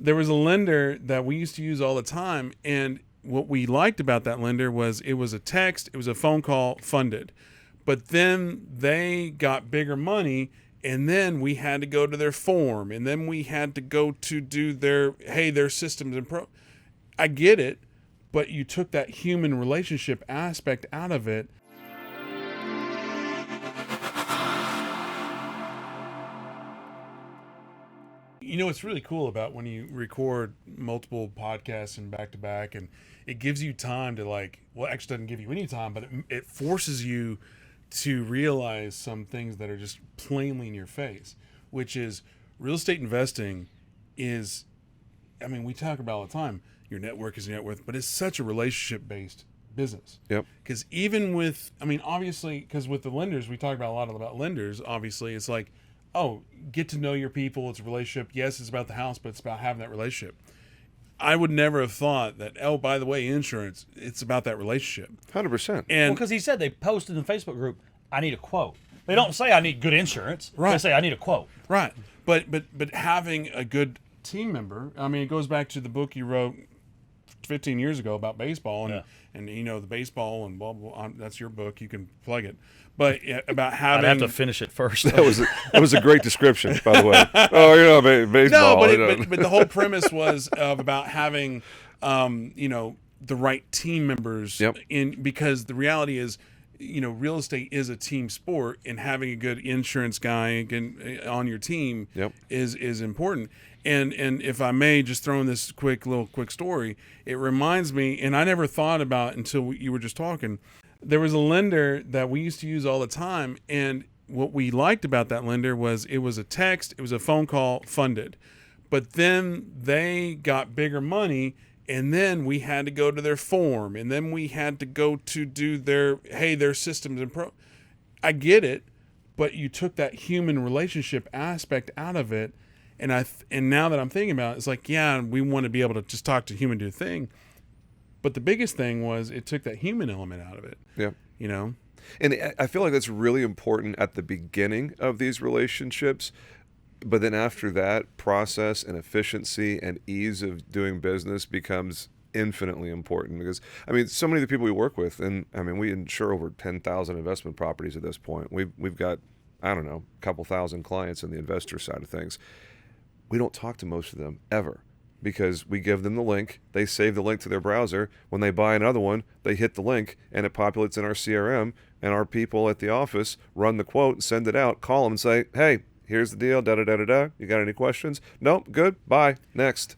There was a lender that we used to use all the time, and what we liked about that lender was it was a text, it was a phone call funded. But then they got bigger money, and then we had to go to their form, and then we had to go to do their systems and I get it, but you took that human relationship aspect out of it. You know, what's really cool about when you record multiple podcasts and back to back, and it gives you time to actually doesn't give you any time, but it forces you to realize some things that are just plainly in your face, which is real estate investing is, we talk about all the time, your network is your net worth, but it's such a relationship-based business. Yep. Because even with, obviously, because with the lenders, we talk about a lot about lenders, obviously, it's like, oh, get to know your people. It's a relationship. Yes, it's about the house, but it's about having that relationship. I would never have thought that, oh, by the way, insurance, it's about that relationship. 100%. And because he said they posted in the Facebook group, I need a quote. They don't say I need good insurance. Right. They say I need a quote. Right. But having a good team member, it goes back to the book you wrote 15 years ago about baseball and the baseball and blah, blah, blah. That's your book. You can plug it. But about having... I'd have to finish it first. That was a great description, by the way. Oh, baseball. No, but the whole premise was about having, the right team members. Yep. Because the reality is, real estate is a team sport, and having a good insurance guy on your team is important. And if I may just throw in this quick story, it reminds me, and I never thought about it until you were just talking. There was a lender that we used to use all the time, and what we liked about that lender was it was a text, it was a phone call funded. But then they got bigger money, and then we had to go to their form, and then we had to go to do their systems and I get it, but you took that human relationship aspect out of it. And now that I'm thinking about it, it's like, yeah, we want to be able to just talk to human do a thing. But the biggest thing was it took that human element out of it. Yeah. And I feel like that's really important at the beginning of these relationships. But then after that, process and efficiency and ease of doing business becomes infinitely important because, so many of the people we work with, and we insure over 10,000 investment properties at this point. We've got, a couple thousand clients on the investor side of things. We don't talk to most of them ever because we give them the link. They save the link to their browser. When they buy another one, they hit the link and it populates in our CRM, and our people at the office run the quote and send it out, call them and say, hey, here's the deal, da-da-da-da-da. You got any questions? Nope, good, bye, next.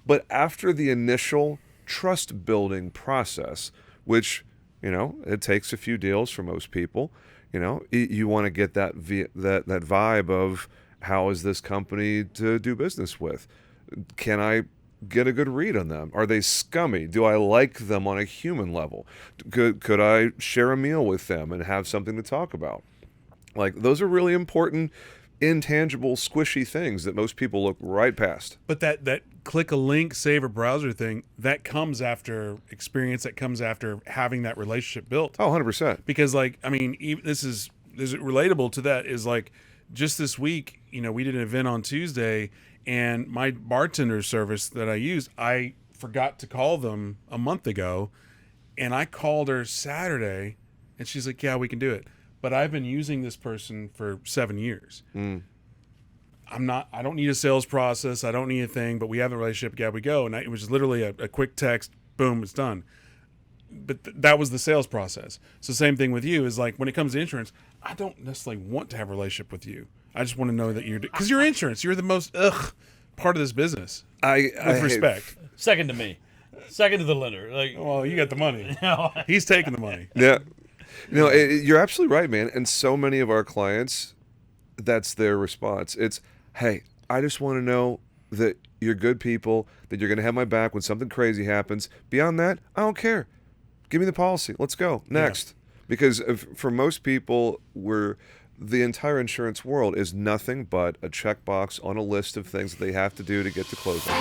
But after the initial trust building process, which, it takes a few deals for most people, you want to get that vibe of, how is this company to do business with? Can I get a good read on them? Are they scummy? Do I like them on a human level? Could I share a meal with them and have something to talk about? Those are really important, intangible, squishy things that most people look right past. But that click a link, save a browser thing, that comes after experience, that comes after having that relationship built. Oh, 100%. Because this is relatable to that is just this week, we did an event on Tuesday, and my bartender service that I used, I forgot to call them a month ago, and I called her Saturday, and she's like, yeah, we can do it. But I've been using this person for 7 years. I don't need a sales process. I don't need a thing, but we have a relationship. Yeah, we go. And it was literally a quick text, boom, it's done. But that was the sales process. So same thing with you is when it comes to insurance, I don't necessarily want to have a relationship with you. I just want to know that because you're insurance. You're the most part of this business. With respect. Second to me. Second to the lender. Well, you got the money. He's taking the money. Yeah. You're absolutely right, man. And so many of our clients, that's their response. It's, hey, I just want to know that you're good people, that you're going to have my back when something crazy happens. Beyond that, I don't care. Give me the policy. Let's go. Next. Yeah. Because for most people, the entire insurance world is nothing but a checkbox on a list of things that they have to do to get to closing.